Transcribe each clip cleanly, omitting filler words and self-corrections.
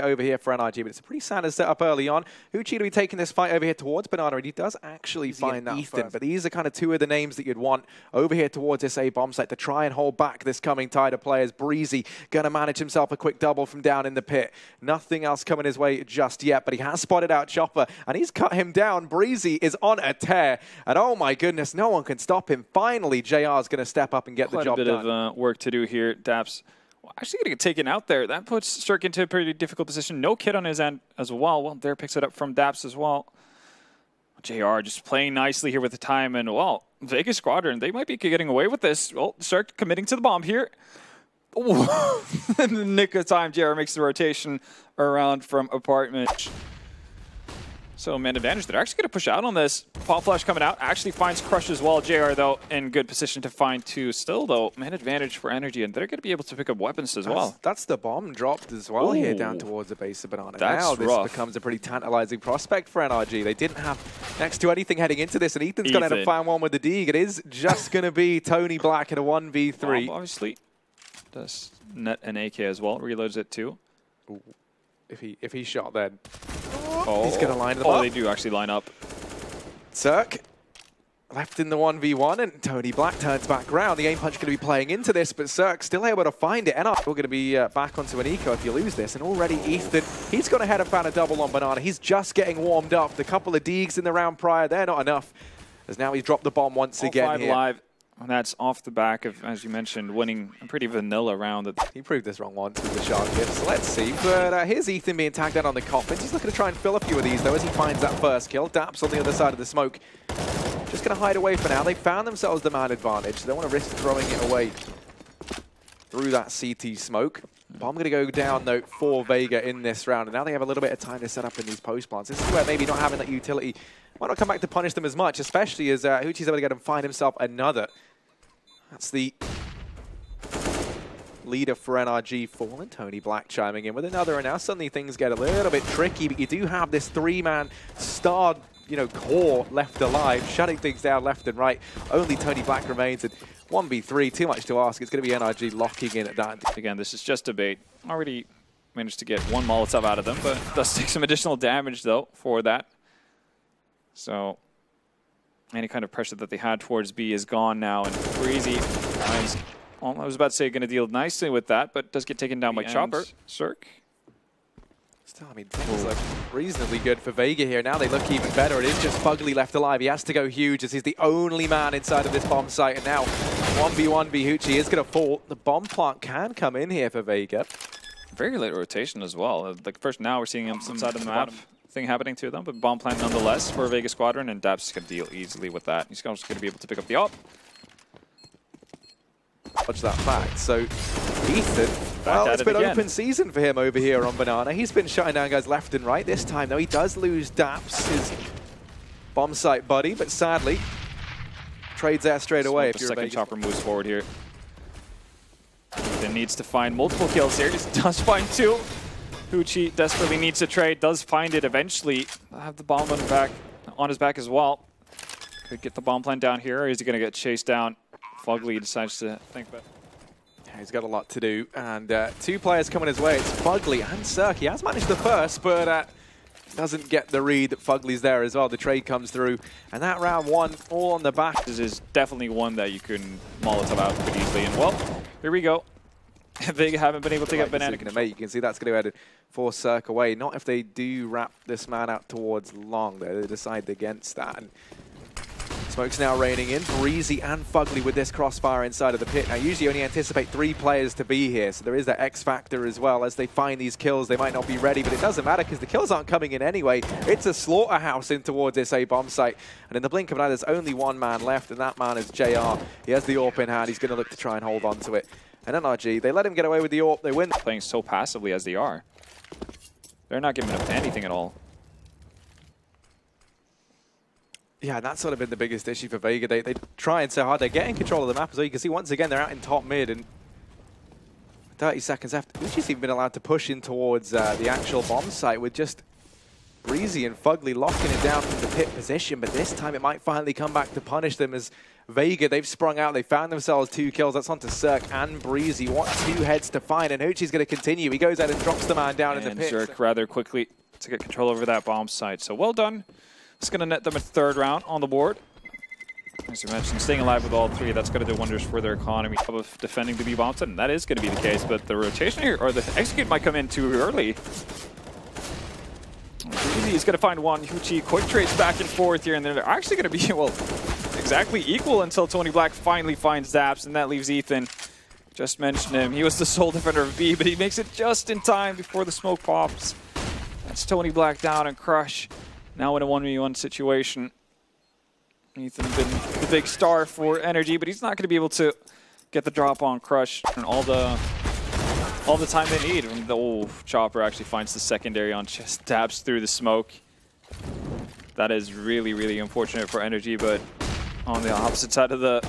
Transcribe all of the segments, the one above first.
over here for Nrg, but it's a pretty standard setup early on. Hoochie to be taking this fight over here towards Banana, and he does actually find that Ethan, but these are kind of two of the names that you'd want over here towards this A bomb site to try and hold back this coming tide of players. Breezy gonna manage himself a quick double from down in the pit. Nothing else coming his way just yet, but he has spotted out Chopper, and he's cut him down. Breezy is on a tear, and oh my goodness, no one can stop him. Finally, JR is gonna step up and get the job done. Quite a bit of work to do here. Daps actually going to get taken out there. That puts Cirque into a pretty difficult position. No kid on his end as well. Well, there picks it up from Daps as well. JR just playing nicely here with the time. And, well, Vega Squadron, they might be getting away with this. Well, Cirque committing to the bomb here. In the nick of time, JR makes the rotation around from apartment. So, man advantage. They're actually going to push out on this. Pop Flash coming out. Actually finds Crush as well. JR, though, in good position to find two. Still, though, man advantage for Nrg, and they're going to be able to pick up weapons as well. That's the bomb dropped as well here down towards the base of Banana. Now this becomes a pretty tantalizing prospect for Nrg. They didn't have next to anything heading into this, and Ethan's going to have to find one with the Deeg. It is just going to be Tony Black in a 1v3. Bomb, obviously, does net an AK as well. Reloads it, too. Ooh. If he shot, then he's going to line them up. Oh, they do actually line up. Cirque left in the 1v1, and Tony Black turns back round. The aim punch going to be playing into this, but Cirque still able to find it. And we're going to be back onto an eco if you lose this. And already Ethan, he's gone ahead and found a double on Banana. He's just getting warmed up. The couple of Deegs in the round prior, they're not enough. As now he's dropped the bomb once again here. Live. And that's off the back of, as you mentioned, winning a pretty vanilla round. He proved this wrong once with the shark gifts. Let's see. But here's Ethan being tagged out on the coffins. He's looking to try and fill a few of these, though, as he finds that first kill. Daps on the other side of the smoke. Just going to hide away for now. They found themselves the man advantage. So they don't want to risk throwing it away through that CT smoke. Bomb going to go down, though, for Vega in this round. And now they have a little bit of time to set up in these post plants. This is where maybe not having that utility might not come back to punish them as much, especially as Hoochie's able to get and find himself another. That's the leader for Nrg fallen. Tony Black chiming in with another, and now suddenly things get a little bit tricky, but you do have this three-man star, core left alive, shutting things down left and right. Only Tony Black remains, and 1v3, too much to ask. It's going to be Nrg locking in at that. Again, this is just a bait. Already managed to get one Molotov out of them, but does take some additional damage, though, for that. So any kind of pressure that they had towards B is gone now, and Breezy, I was about to say going to deal nicely with that, but does get taken down by Chopper. Cirque. Still, I mean, things look reasonably good for Vega here. Now they look even better. It is just Fugly left alive. He has to go huge as he's the only man inside of this bomb site, and now 1v1 Hoochie is going to fall. The bomb plant can come in here for Vega. Very late rotation as well. Like first now we're seeing him inside of the map. Thing happening to them, but bomb plant nonetheless for Vega Squadron, and Daps is going to deal easily with that. He's just going to be able to pick up the op. Watch that fact. So Ethan, well, it's been open season for him over here on Banana. He's been shutting down guys left and right. This time, though, he does lose Daps, his bomb site buddy, but sadly, trades there straight away. If you're second Chopper moves forward here. Ethan needs to find multiple kills here. Just does find two. Hoochie desperately needs to trade, does find it eventually. Have the bomb on his back as well. Could get the bomb plant down here, or is he going to get chased down? Fugly decides to think about it. Yeah, he's got a lot to do, and two players coming his way. It's Fugly and Cirque. He has managed the first, but doesn't get the read that Fugly's there as well. The trade comes through, and that round one all on the back. This is definitely one that you can Molotov out pretty easily, and well, here we go. Vega haven't been able to get banana control. You can see that's going to force Cirque away. Not if they do wrap this man out towards long. They decide against that. And smoke's now raining in. Breezy and Fugly with this crossfire inside of the pit. Now, usually you only anticipate 3 players to be here, so there is that X factor as well. As they find these kills, they might not be ready, but it doesn't matter because the kills aren't coming in anyway. It's a slaughterhouse in towards this A-bomb site. And in the blink of an eye, there's only one man left, and that man is JR. He has the AWP in hand. He's going to look to try and hold on to it. And Nrg, they let him get away with the AWP. They win. Playing so passively as they are. They're not giving up anything at all. Yeah, and that's sort of been the biggest issue for Vega. They try and so hard. They're getting control of the map as well. You can see once again they're out in top mid, and 30 seconds after, Uchi's even been allowed to push in towards the actual bomb site with just Breezy and Fugly locking it down from the pit position. But this time it might finally come back to punish them as Vega, they've sprung out. They found themselves 2 kills. That's onto Cirque and Breezy. What 2 heads to find? And Hoochie's going to continue. He goes out and drops the man down in the pit. Cirque rather quickly to get control over that bomb site. So well done. It's going to net them a 3rd round on the board. As you mentioned, staying alive with all 3, that's going to do wonders for their economy of defending the B bomb site. And that is going to be the case. But the rotation here, or the execute might come in too early. Breezy is going to find one. Hoochie quick trades back and forth here. And they're actually going to be, well, exactly equal until Tony Black finally finds Daps, and that leaves Ethan. Just mentioned him. He was the sole defender of B, but he makes it just in time before the smoke pops. That's Tony Black down and Crush. Now in a 1v1 situation. Ethan been the big star for Nrg, but he's not going to be able to get the drop on Crush and all the time they need. And the Chopper actually finds the secondary on just Daps through the smoke. That is really, really unfortunate for Nrg, but on the opposite side of the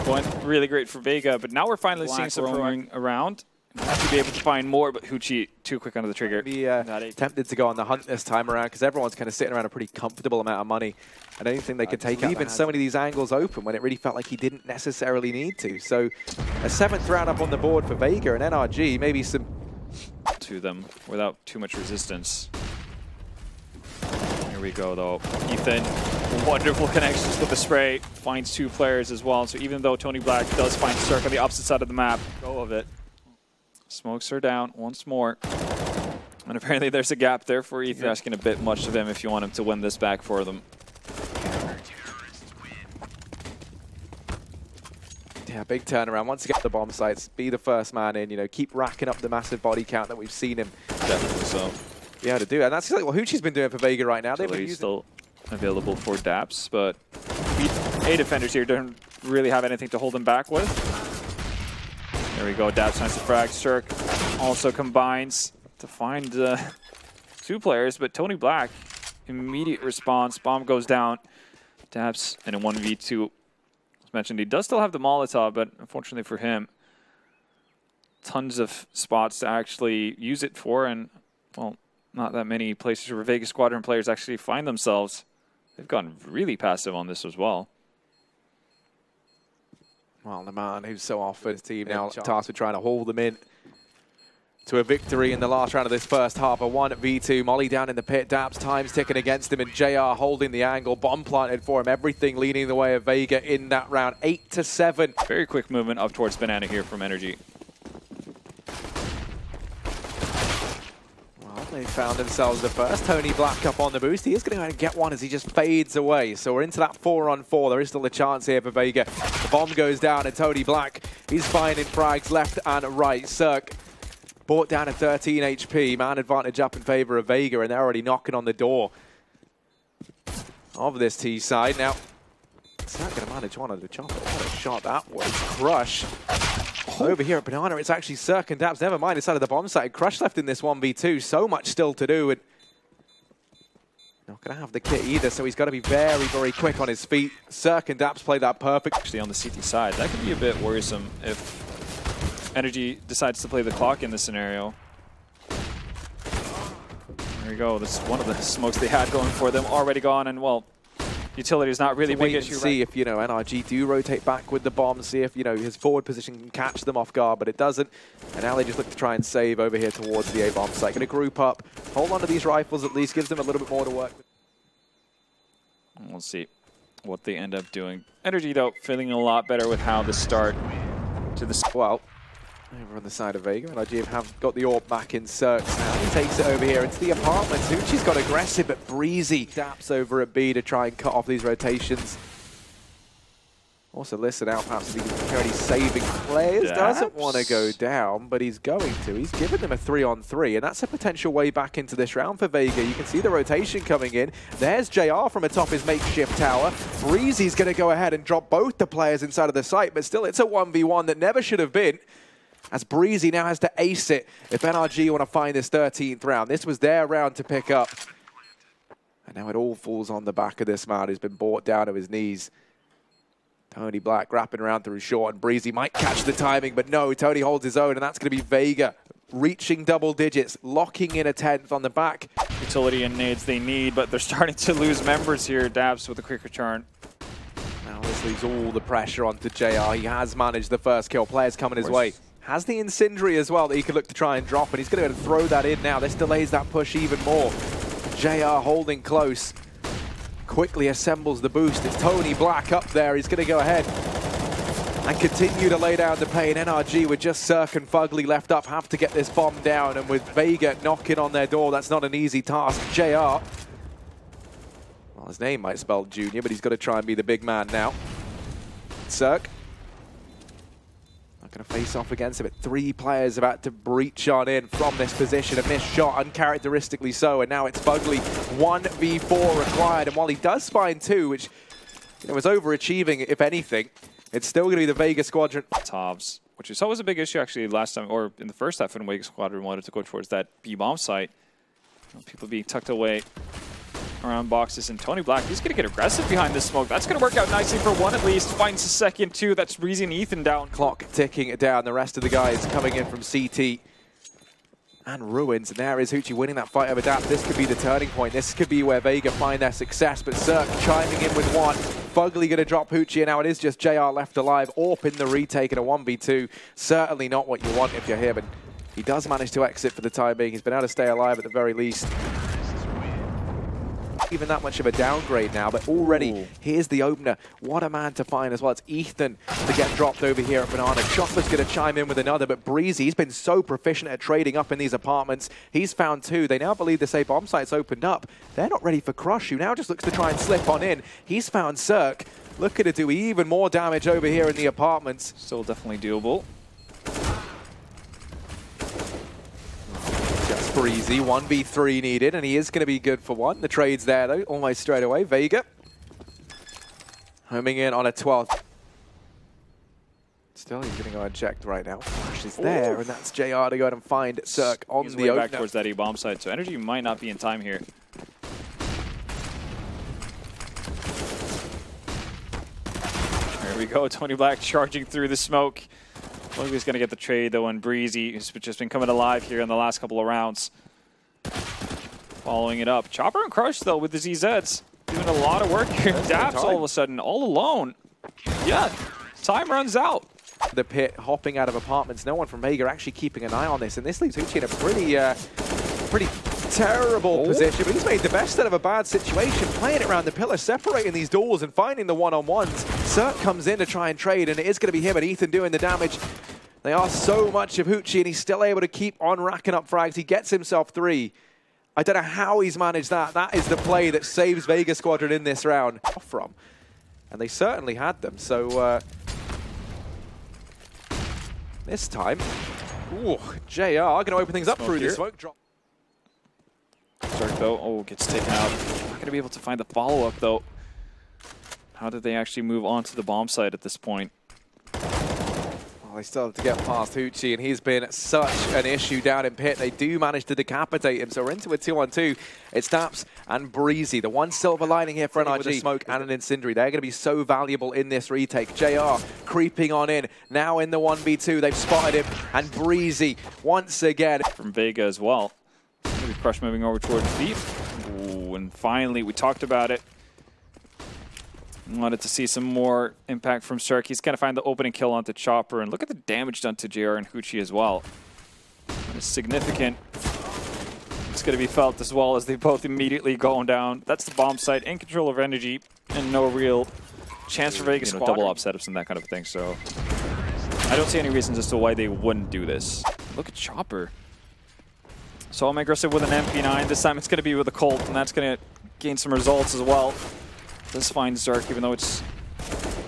point, really great for Vega. But now we're finally seeing some roaming around. Have to be able to find more, but Hoochie too quick under the trigger. Be tempted to go on the hunt this time around because everyone's kind of sitting around a pretty comfortable amount of money. I don't think they could take even so many of these angles open when it really felt like he didn't necessarily need to. So a 7th round up on the board for Vega and Nrg, maybe some to them without too much resistance. Here we go though. Ethan, wonderful connections with the spray, finds 2 players as well. So even though Tony Black does find Cirque on the opposite side of the map, go of it. Smokes are down once more. And apparently there's a gap there for Ethan. You're asking a bit much of him if you want him to win this back for them. Yeah, big turnaround. Once you get the bomb sites, be the first man in, you know, keep racking up the massive body count that we've seen him. Definitely so. Yeah, to do it. And that's exactly what Hoochie's been doing for Vega right now. They've been still available for Daps, but A defenders here don't really have anything to hold them back with. There we go, Daps finds the frag. Cirque also combines to find 2 players, but Tony Black, immediate response. Bomb goes down. Daps in a 1v2. As mentioned, he does still have the Molotov, but unfortunately for him, tons of spots to actually use it for, and, well, not that many places where Vega Squadron players actually find themselves. They've gone really passive on this as well. Well, the man who's so off for his team now tasked with trying to haul them in to a victory in the last round of this first half. A 1v2. Molly down in the pit. Daps time's ticking against him, and JR holding the angle. Bomb planted for him. Everything leaning the way of Vega in that round. 8-7. Very quick movement up towards Banana here from Nrg. They found themselves the first. Tony Black up on the boost. He is going to go and get one as he just fades away. So we're into that 4-on-4. There is still a chance here for Vega. The bomb goes down, and Tony Black, he's finding frags left and right. Cirque brought down at 13 HP. Man advantage up in favor of Vega, and they're already knocking on the door of this T side. Now, Cirque going to manage one of the chopper. What a shot that was. Crush. Over here at Banana, it's actually Cirque and Daps. Never mind, inside of the bomb site. Crush left in this 1v2. So much still to do. And not going to have the kit either, so he's got to be very, very quick on his feet. Cirque and Daps play that perfect. Actually, on the CT side, that could be a bit worrisome if Nrg decides to play the clock in this scenario. There we go. This is one of the smokes they had going for them. Already gone, and, well, utility is not really a big issue. See if, you know, Nrg do rotate back with the bomb, see if, you know, his forward position can catch them off guard, but it doesn't. And now they just look to try and save over here towards the A-bomb site. Going to group up, hold on to these rifles at least, gives them a little bit more to work with. We'll see what they end up doing. Nrg, though, feeling a lot better with how the start to the... Well, over on the side of Vega, NRG have got the AWP back in Cirque now. He takes it over here into the apartments. Hoochie's got aggressive but breezy. Daps over at B to try and cut off these rotations. Also listen out, perhaps if he can carry saving players. Doesn't want to go down, but he's going to. He's given them a 3-on-3, and that's a potential way back into this round for Vega. You can see the rotation coming in. There's JR from atop his makeshift tower. Breezy's going to go ahead and drop both the players inside of the site, but still it's a 1v1 that never should have been, as Breezy now has to ace it if NRG want to find this 13th round. This was their round to pick up. And now it all falls on the back of this man who's been brought down to his knees. Tony Black wrapping around through short, and Breezy might catch the timing, but no, Tony holds his own, and that's going to be Vega reaching double digits, locking in a 10th on the back. Utility and nades they need, but they're starting to lose members here. Dabs with a quick return. Now This leaves all the pressure onto JR. He has managed the first kill. Players coming his way. Has the incendiary as well that he could look to try and drop, and he's going to throw that in now. This delays that push even more. JR holding close. Quickly assembles the boost. It's Tony Black up there. He's going to go ahead and continue to lay down the pain. NRG with just Cirque and Fugly left up have to get this bomb down, and with Vega knocking on their door, that's not an easy task. JR, well, his name might spell Junior, but he's got to try and be the big man now. Cirque not going to face off against him, but 3 players about to breach on in from this position. A missed shot, uncharacteristically so, and now it's Fugly. 1v4 required, and while he does spine 2, which was overachieving, if anything, it's still going to be the Vega squadron. Tovs, which we saw was a big issue actually last time, or in the first half when Vega squadron wanted to go towards that B-bomb site. People being tucked away around boxes, and Tony Black, he's going to get aggressive behind this smoke. That's going to work out nicely for 1 at least. Finds a second, 2. That's Breezy and Ethan down. Clock ticking it down. The rest of the guys coming in from CT and Ruins. And there is Hoochie winning that fight over Dap. This could be the turning point. This could be where Vega find their success. But Cirque chiming in with 1. Fugly going to drop Hoochie, and now it is just JR left alive. Orp in the retake and a 1v2. Certainly not what you want if you're him. And he does manage to exit for the time being. He's been able to stay alive at the very least. Even that much of a downgrade now, but already here's the opener. What a man to find as well. It's Ethan to get dropped over here at Banana. Chopper's going to chime in with another, but Breezy, he's been so proficient at trading up in these apartments. He's found 2. They now believe the safe bomb site's opened up. They're not ready for Crush, who now just looks to try and slip on in. He's found Cirque, looking to do even more damage over here in the apartments. Still definitely doable. Breezy, 1v3 needed, and he is going to be good for 1. The trade's there, though, almost straight away. Vega homing in on a 12th. Still, he's going to go unchecked right now. Flash is there, and that's JR to go ahead and find Cirque on the opener. Back towards that E-bomb site, so Nrg might not be in time here. There we go, Tony Black charging through the smoke. He's going to get the trade, though, and Breezy, who's just been coming alive here in the last couple of rounds. Following it up. Chopper and Crush, though, with the ZZs. Doing a lot of work here. Daps all of a sudden, all alone. Yeah, time runs out. The pit, hopping out of apartments. No one from Vega actually keeping an eye on this, and this leaves Hoochie in a pretty terrible position, but he's made the best out of a bad situation, playing it around the pillar, separating these duels and finding the one-on-ones. Cirque comes in to try and trade, and it is going to be him and Ethan doing the damage. They are so much of Hoochie, and he's still able to keep on racking up frags. He gets himself 3. I don't know how he's managed that. That is the play that saves Vega Squadron in this round from. And they certainly had them, so this time, JR going to open things up through the smoke drop. Cirque, though, gets taken out. Not going to be able to find the follow-up, though. How did they actually move on to the bomb site at this point? Well, they still have to get past Hoochie, and he's been such an issue down in pit. They do manage to decapitate him, so we're into a 2-on-2. It's Daps and Breezy. The one silver lining here for NRG. Smoke and an incendiary. They're going to be so valuable in this retake. JR creeping on in. Now in the 1v2, they've spotted him, and Breezy once again. From Vega as well. Maybe Crush moving over towards Deep. Ooh, and finally, we talked about it. Wanted to see some more impact from Cirque. He's going to find the opening kill onto Chopper. And look at the damage done to JR and Hoochie as well. It's significant. It's going to be felt as well as they both immediately go down. That's the bomb site, in control of Nrg, and no real chance for Vegas. Double op setups and that kind of thing. So I don't see any reasons as to why they wouldn't do this. Look at Chopper. So I'm aggressive with an MP9. This time it's going to be with a Colt, and that's going to gain some results as well. This finds Cirque, even though it's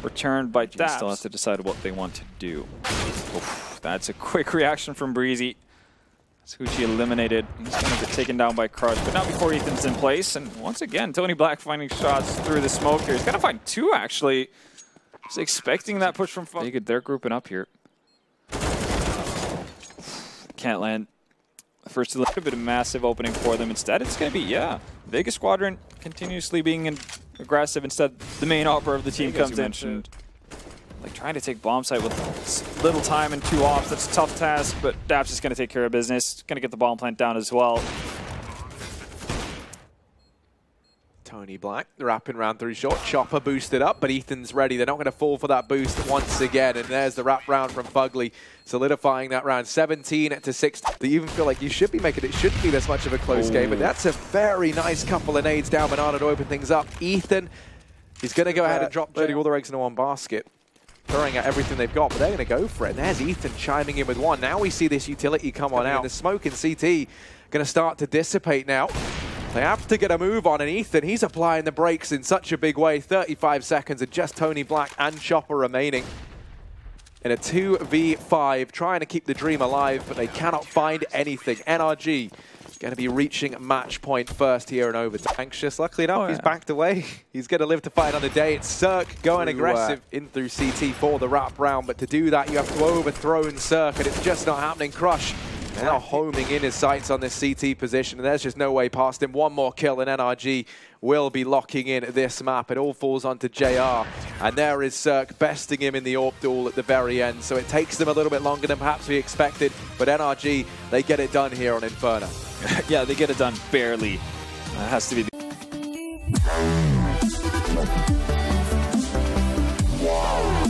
returned by Daps. Still has to decide what they want to do. Oof, that's a quick reaction from Breezy. Hoochie eliminated. He's going to get taken down by Crush, but not before Ethan's in place. And once again, Tony Black finding shots through the smoke here. He's going to find 2, actually. He's expecting that push from Vega. They're grouping up here. Can't land. First, a little bit of massive opening for them. Instead, it's going to be, Vega Squadron continuously being aggressive. Instead, the main opera of the team comes in. Like trying to take bomb site with little time and 2 ops. That's a tough task, but Daps is going to take care of business. Going to get the bomb plant down as well. Tony Black wrapping round through short. Chopper boosted up, but Ethan's ready. They're not going to fall for that boost once again. And there's the wrap round from Fugly, solidifying that round. 17-6. They even feel like you should be making it. Shouldn't be this much of a close game, but that's a very nice couple of nades down Bernardo to open things up. Ethan is going to go ahead and drop all their eggs into one basket, throwing at everything they've got, but they're going to go for it. There's Ethan chiming in with one. Now we see this utility come on out. The smoke in CT going to start to dissipate now. They have to get a move on, and Ethan, he's applying the brakes in such a big way. 35 seconds, and just Tony Black and Chopper remaining in a 2v5, trying to keep the dream alive, but they cannot find anything. Nrg going to be reaching match point first here in overtime. Anxious, luckily enough, he's backed away. He's going to live to fight another day. It's Cirque going aggressive in through CT for the wrap round, but to do that, you have to overthrow Cirque, and it's just not happening. Crush now homing in his sights on this CT position, and there's just no way past him. One more kill, and Nrg will be locking in this map. It all falls onto JR, and there is Cirque besting him in the AWP duel at the very end. So it takes them a little bit longer than perhaps we expected, but Nrg, they get it done here on Inferno. Yeah, they get it done barely. That has to be the Wow.